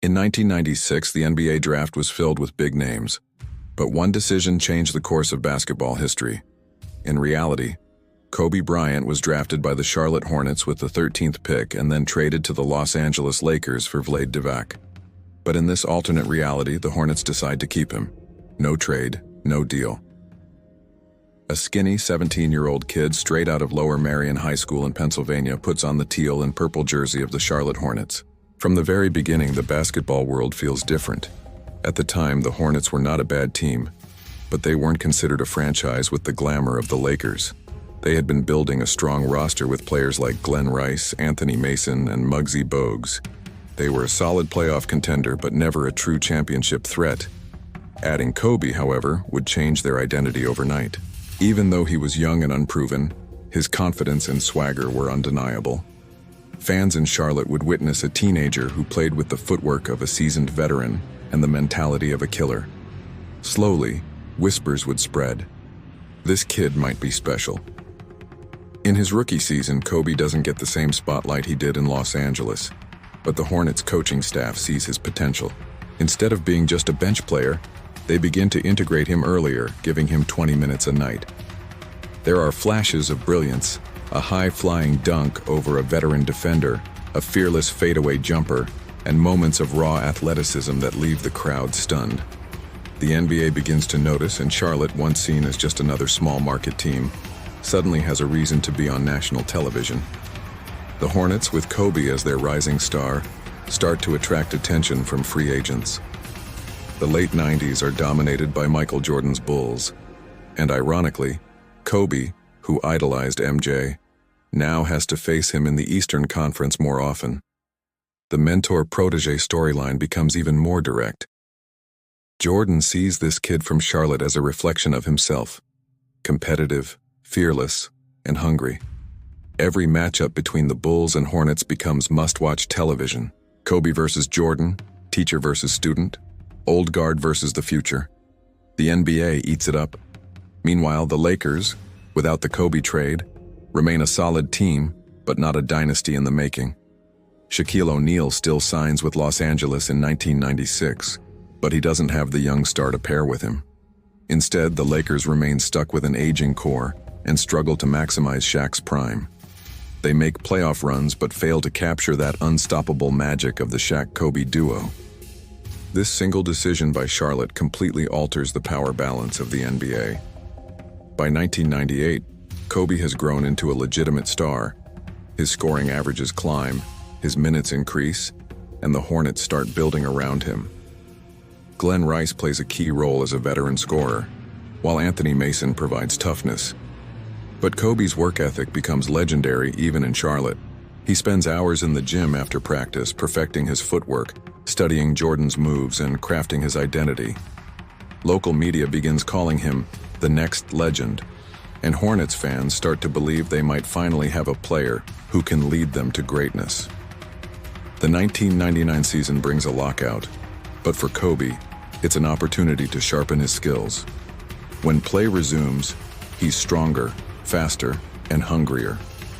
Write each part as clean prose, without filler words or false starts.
In 1996, the NBA draft was filled with big names. But one decision changed the course of basketball history. In reality, Kobe Bryant was drafted by the Charlotte Hornets with the 13th pick and then traded to the Los Angeles Lakers for Vlade Divac. But in this alternate reality, the Hornets decide to keep him. No trade, no deal. A skinny 17-year-old kid straight out of Lower Merion High School in Pennsylvania puts on the teal and purple jersey of the Charlotte Hornets. From the very beginning, the basketball world feels different. At the time, the Hornets were not a bad team, but they weren't considered a franchise with the glamour of the Lakers. They had been building a strong roster with players like Glenn Rice, Anthony Mason, and Muggsy Bogues. They were a solid playoff contender, but never a true championship threat. Adding Kobe, however, would change their identity overnight. Even though he was young and unproven, his confidence and swagger were undeniable. Fans in Charlotte would witness a teenager who played with the footwork of a seasoned veteran and the mentality of a killer. Slowly, whispers would spread. This kid might be special. In his rookie season, Kobe doesn't get the same spotlight he did in Los Angeles, but the Hornets coaching staff sees his potential. Instead of being just a bench player, they begin to integrate him earlier, giving him 20 minutes a night. There are flashes of brilliance, a high-flying dunk over a veteran defender, a fearless fadeaway jumper, and moments of raw athleticism that leave the crowd stunned. The NBA begins to notice, and Charlotte, once seen as just another small-market team, suddenly has a reason to be on national television. The Hornets, with Kobe as their rising star, start to attract attention from free agents. The late 90s are dominated by Michael Jordan's Bulls, and ironically, Kobe, who idolized MJ, now has to face him in the Eastern Conference more often. The mentor-protege storyline becomes even more direct. Jordan sees this kid from Charlotte as a reflection of himself, competitive, fearless, and hungry. Every matchup between the Bulls and Hornets becomes must-watch television. Kobe versus Jordan, teacher versus student, old guard versus the future. The NBA eats it up. Meanwhile, the Lakers, without the Kobe trade, remain a solid team, but not a dynasty in the making. Shaquille O'Neal still signs with Los Angeles in 1996, but he doesn't have the young star to pair with him. Instead, the Lakers remain stuck with an aging core and struggle to maximize Shaq's prime. They make playoff runs but fail to capture that unstoppable magic of the Shaq-Kobe duo. This single decision by Charlotte completely alters the power balance of the NBA. By 1998, Kobe has grown into a legitimate star. His scoring averages climb, his minutes increase, and the Hornets start building around him. Glenn Rice plays a key role as a veteran scorer, while Anthony Mason provides toughness. But Kobe's work ethic becomes legendary even in Charlotte. He spends hours in the gym after practice, perfecting his footwork, studying Jordan's moves, and crafting his identity. Local media begins calling him the next legend, and Hornets fans start to believe they might finally have a player who can lead them to greatness. The 1999 season brings a lockout, but for Kobe, it's an opportunity to sharpen his skills. When play resumes, he's stronger, faster, and hungrier.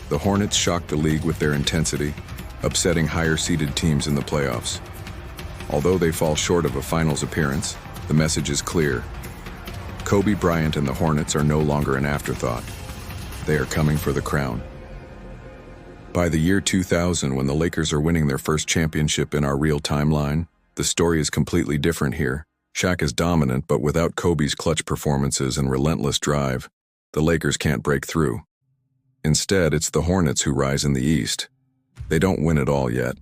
The Hornets shock the league with their intensity, upsetting higher-seeded teams in the playoffs. Although they fall short of a finals appearance, the message is clear. Kobe Bryant and the Hornets are no longer an afterthought. They are coming for the crown. By the year 2000, when the Lakers are winning their first championship in our real timeline, the story is completely different here. Shaq is dominant, but without Kobe's clutch performances and relentless drive, the Lakers can't break through. Instead, it's the Hornets who rise in the East. They don't win it all yet,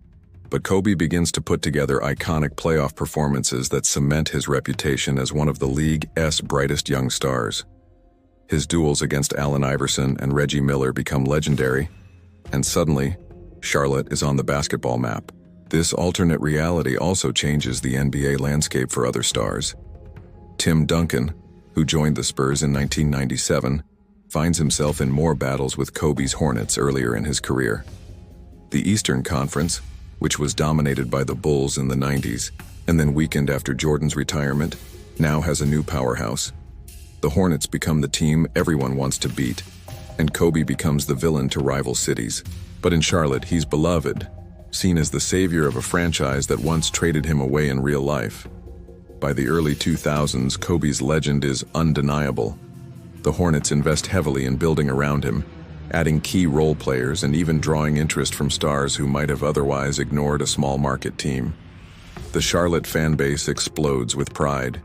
but Kobe begins to put together iconic playoff performances that cement his reputation as one of the league's brightest young stars. His duels against Allen Iverson and Reggie Miller become legendary, and suddenly, Charlotte is on the basketball map. This alternate reality also changes the NBA landscape for other stars. Tim Duncan, who joined the Spurs in 1997, finds himself in more battles with Kobe's Hornets earlier in his career. The Eastern Conference, which was dominated by the Bulls in the 90s and then weakened after Jordan's retirement, now has a new powerhouse. The Hornets become the team everyone wants to beat, and Kobe becomes the villain to rival cities. But in Charlotte, he's beloved, seen as the savior of a franchise that once traded him away in real life. By the early 2000s, Kobe's legend is undeniable. The Hornets invest heavily in building around him, adding key role players and even drawing interest from stars who might have otherwise ignored a small market team. The Charlotte fan base explodes with pride.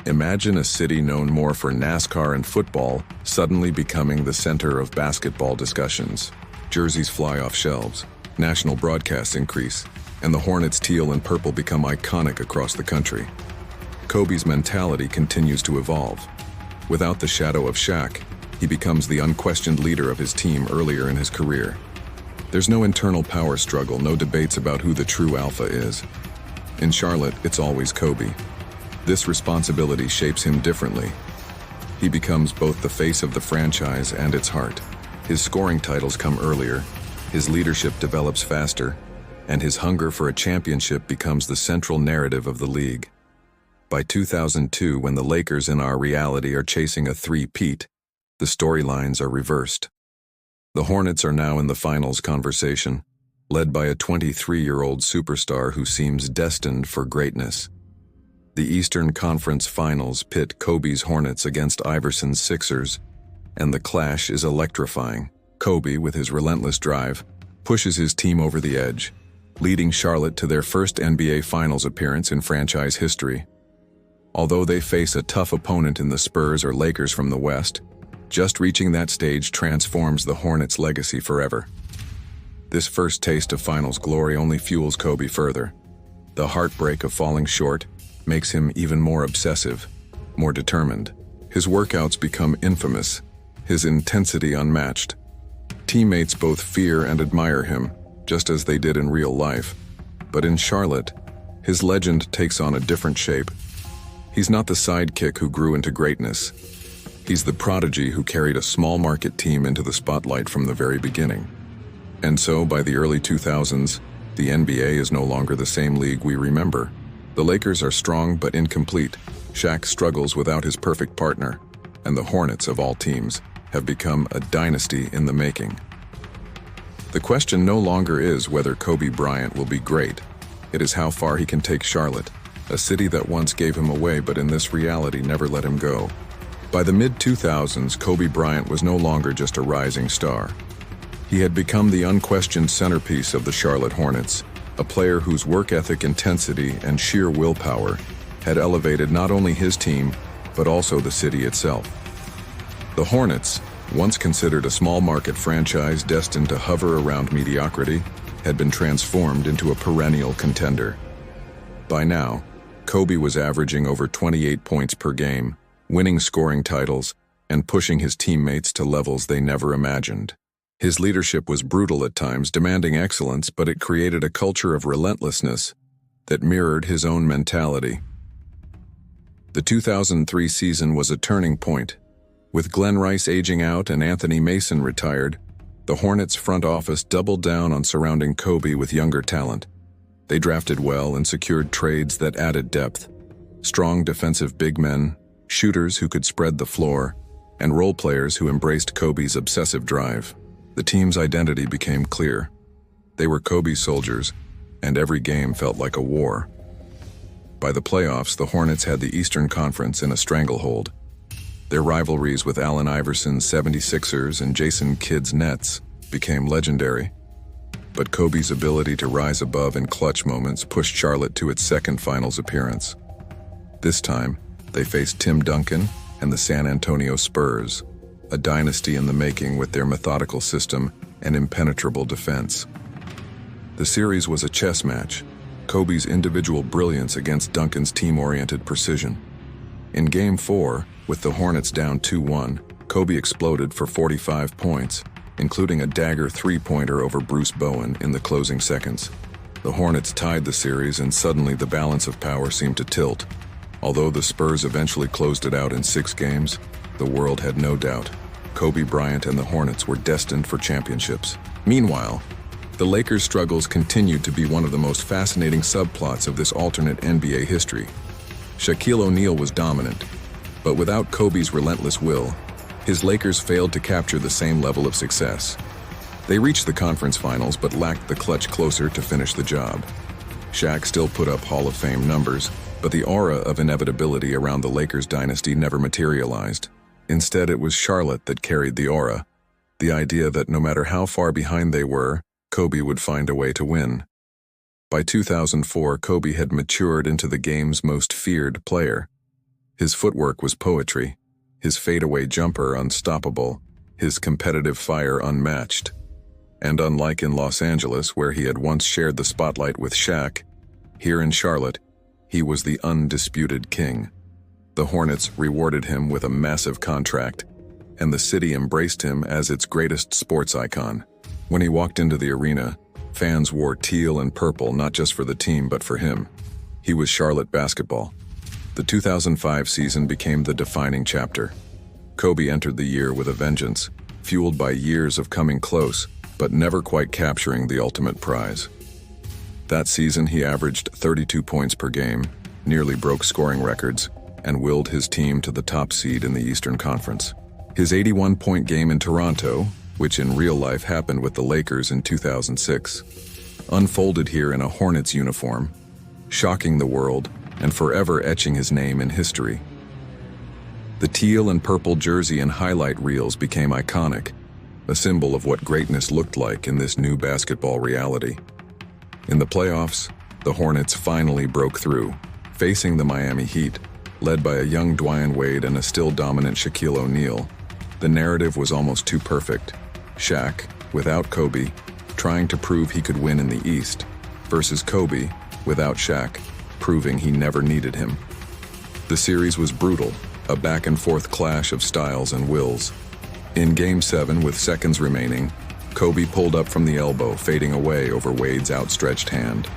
Imagine a city known more for NASCAR and football suddenly becoming the center of basketball discussions. Jerseys fly off shelves, national broadcasts increase, and the Hornets' teal and purple become iconic across the country. Kobe's mentality continues to evolve. Without the shadow of Shaq, he becomes the unquestioned leader of his team earlier in his career. There's no internal power struggle, no debates about who the true alpha is. In Charlotte, it's always Kobe. This responsibility shapes him differently. He becomes both the face of the franchise and its heart. His scoring titles come earlier, his leadership develops faster, and his hunger for a championship becomes the central narrative of the league. By 2002, when the Lakers in our reality are chasing a three-peat, the storylines are reversed. The Hornets are now in the finals conversation, led by a 23-year-old superstar who seems destined for greatness. The Eastern Conference Finals pit Kobe's Hornets against Iverson's Sixers, and the clash is electrifying. Kobe, with his relentless drive, pushes his team over the edge, leading Charlotte to their first NBA Finals appearance in franchise history. Although they face a tough opponent in the Spurs or Lakers from the West, just reaching that stage transforms the Hornets' legacy forever. This first taste of finals glory only fuels Kobe further. The heartbreak of falling short makes him even more obsessive, more determined. His workouts become infamous, his intensity unmatched. Teammates both fear and admire him, just as they did in real life. But in Charlotte, his legend takes on a different shape. He's not the sidekick who grew into greatness. He's the prodigy who carried a small market team into the spotlight from the very beginning. And so, by the early 2000s, the NBA is no longer the same league we remember. The Lakers are strong but incomplete. Shaq struggles without his perfect partner, and the Hornets, of all teams, have become a dynasty in the making. The question no longer is whether Kobe Bryant will be great. It is how far he can take Charlotte, a city that once gave him away but in this reality never let him go. By the mid-2000s, Kobe Bryant was no longer just a rising star. He had become the unquestioned centerpiece of the Charlotte Hornets, a player whose work ethic, intensity, and sheer willpower had elevated not only his team, but also the city itself. The Hornets, once considered a small market franchise destined to hover around mediocrity, had been transformed into a perennial contender. By now, Kobe was averaging over 28 points per game, winning scoring titles, and pushing his teammates to levels they never imagined. His leadership was brutal at times, demanding excellence, but it created a culture of relentlessness that mirrored his own mentality. The 2003 season was a turning point. With Glenn Rice aging out and Anthony Mason retired, the Hornets front office doubled down on surrounding Kobe with younger talent. They drafted well and secured trades that added depth. Strong defensive big men, shooters who could spread the floor, and role players who embraced Kobe's obsessive drive. The team's identity became clear. They were Kobe's soldiers, and every game felt like a war. By the playoffs, the Hornets had the Eastern Conference in a stranglehold. Their rivalries with Allen Iverson's 76ers and Jason Kidd's Nets became legendary. But Kobe's ability to rise above in clutch moments pushed Charlotte to its second finals appearance. This time, they faced Tim Duncan and the San Antonio Spurs, a dynasty in the making with their methodical system and impenetrable defense. The series was a chess match, Kobe's individual brilliance against Duncan's team-oriented precision. In Game 4, with the Hornets down 2-1, Kobe exploded for 45 points, including a dagger three-pointer over Bruce Bowen in the closing seconds. The Hornets tied the series, and suddenly the balance of power seemed to tilt. Although the Spurs eventually closed it out in 6 games, the world had no doubt. Kobe Bryant and the Hornets were destined for championships. Meanwhile, the Lakers' struggles continued to be one of the most fascinating subplots of this alternate NBA history. Shaquille O'Neal was dominant, but without Kobe's relentless will, his Lakers failed to capture the same level of success. They reached the conference finals but lacked the clutch closer to finish the job. Shaq still put up Hall of Fame numbers, but the aura of inevitability around the Lakers dynasty never materialized. Instead, it was Charlotte that carried the aura, the idea that no matter how far behind they were, Kobe would find a way to win. By 2004, Kobe had matured into the game's most feared player. His footwork was poetry, his fadeaway jumper unstoppable, his competitive fire unmatched. And unlike in Los Angeles, where he had once shared the spotlight with Shaq, here in Charlotte, he was the undisputed king. The Hornets rewarded him with a massive contract, and the city embraced him as its greatest sports icon. When he walked into the arena, fans wore teal and purple not just for the team but for him. He was Charlotte basketball. The 2005 season became the defining chapter. Kobe entered the year with a vengeance, fueled by years of coming close, but never quite capturing the ultimate prize. That season, he averaged 32 points per game, nearly broke scoring records, and willed his team to the top seed in the Eastern Conference. His 81-point game in Toronto, which in real life happened with the Lakers in 2006, unfolded here in a Hornets uniform, shocking the world and forever etching his name in history. The teal and purple jersey and highlight reels became iconic, a symbol of what greatness looked like in this new basketball reality. In the playoffs, the Hornets finally broke through, facing the Miami Heat, led by a young Dwyane Wade and a still dominant Shaquille O'Neal. The narrative was almost too perfect. Shaq, without Kobe, trying to prove he could win in the East, versus Kobe, without Shaq, proving he never needed him. The series was brutal, a back-and-forth clash of styles and wills. In Game 7, with seconds remaining, Kobe pulled up from the elbow, fading away over Wade's outstretched hand.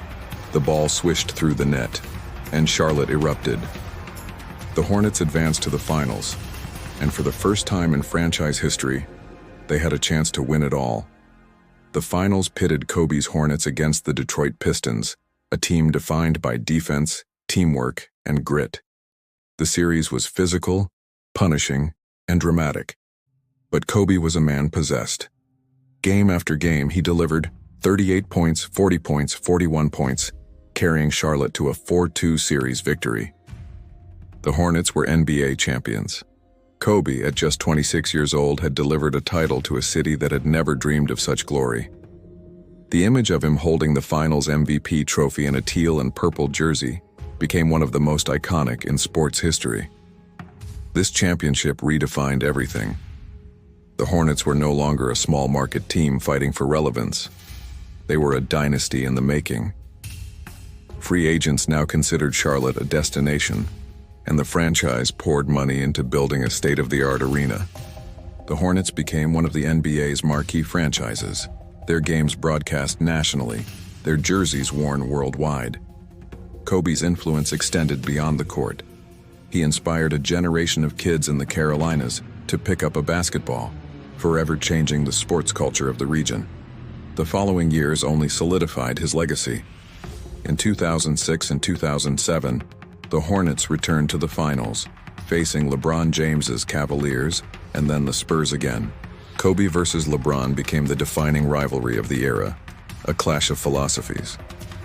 The ball swished through the net, and Charlotte erupted. The Hornets advanced to the finals, and for the first time in franchise history, they had a chance to win it all. The finals pitted Kobe's Hornets against the Detroit Pistons, a team defined by defense, teamwork, and grit. The series was physical, punishing, and dramatic. But Kobe was a man possessed. Game after game, he delivered 38 points, 40 points, 41 points, carrying Charlotte to a 4-2 series victory. The Hornets were NBA champions. Kobe, at just 26 years old, had delivered a title to a city that had never dreamed of such glory. The image of him holding the Finals MVP trophy in a teal and purple jersey became one of the most iconic in sports history. This championship redefined everything. The Hornets were no longer a small market team fighting for relevance. They were a dynasty in the making. Free agents now considered Charlotte a destination, and the franchise poured money into building a state-of-the-art arena. The Hornets became one of the NBA's marquee franchises, their games broadcast nationally, their jerseys worn worldwide. Kobe's influence extended beyond the court. He inspired a generation of kids in the Carolinas to pick up a basketball, forever changing the sports culture of the region. The following years only solidified his legacy. In 2006 and 2007, the Hornets returned to the finals, facing LeBron James's Cavaliers and then the Spurs again. Kobe versus LeBron became the defining rivalry of the era, a clash of philosophies.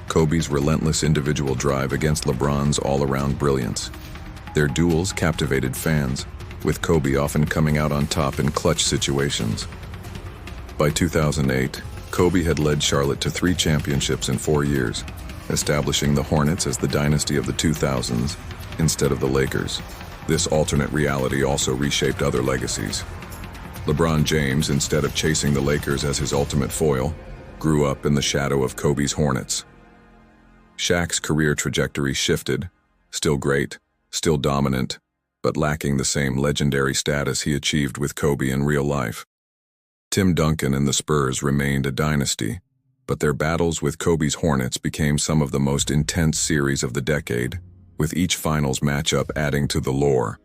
Kobe's relentless individual drive against LeBron's all-around brilliance. Their duels captivated fans, with Kobe often coming out on top in clutch situations. By 2008, Kobe had led Charlotte to 3 championships in 4 years, establishing the Hornets as the dynasty of the 2000s instead of the Lakers. This alternate reality also reshaped other legacies. LeBron James, instead of chasing the Lakers as his ultimate foil, grew up in the shadow of Kobe's Hornets. Shaq's career trajectory shifted, still great, still dominant, but lacking the same legendary status he achieved with Kobe in real life. Tim Duncan and the Spurs remained a dynasty, but their battles with Kobe's Hornets became some of the most intense series of the decade, with each finals matchup adding to the lore.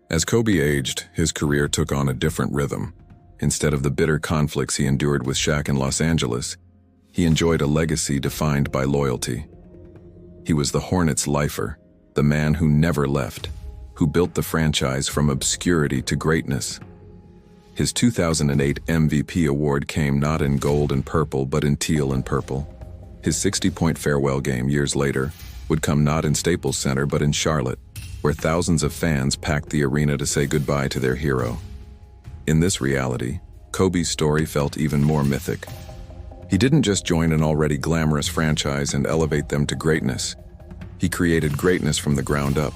As Kobe aged, his career took on a different rhythm. Instead of the bitter conflicts he endured with Shaq in Los Angeles, he enjoyed a legacy defined by loyalty. He was the Hornets' lifer, the man who never left, who built the franchise from obscurity to greatness. His 2008 MVP award came not in gold and purple, but in teal and purple. His 60-point farewell game years later would come not in Staples Center, but in Charlotte, where thousands of fans packed the arena to say goodbye to their hero. In this reality, Kobe's story felt even more mythic. He didn't just join an already glamorous franchise and elevate them to greatness. He created greatness from the ground up.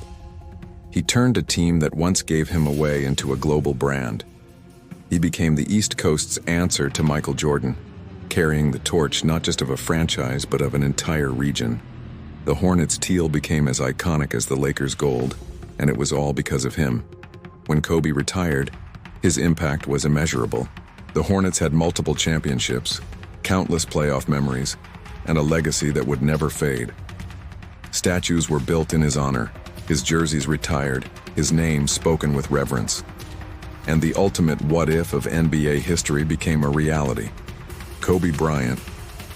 He turned a team that once gave him away into a global brand. He became the East Coast's answer to Michael Jordan, carrying the torch not just of a franchise but of an entire region. The Hornets' teal became as iconic as the Lakers' gold, and it was all because of him. When Kobe retired, his impact was immeasurable. The Hornets had multiple championships, countless playoff memories, and a legacy that would never fade. Statues were built in his honor, his jerseys retired, his name spoken with reverence. And the ultimate what-if of NBA history became a reality. Kobe Bryant,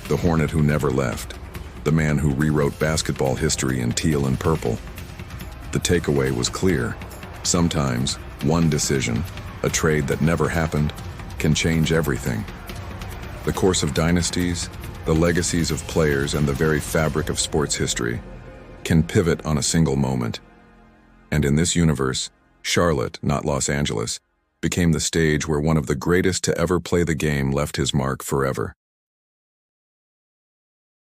the Hornet who never left, the man who rewrote basketball history in teal and purple. The takeaway was clear. Sometimes, one decision, a trade that never happened, can change everything. The course of dynasties, the legacies of players, and the very fabric of sports history can pivot on a single moment. And in this universe, Charlotte, not Los Angeles, became the stage where one of the greatest to ever play the game left his mark forever.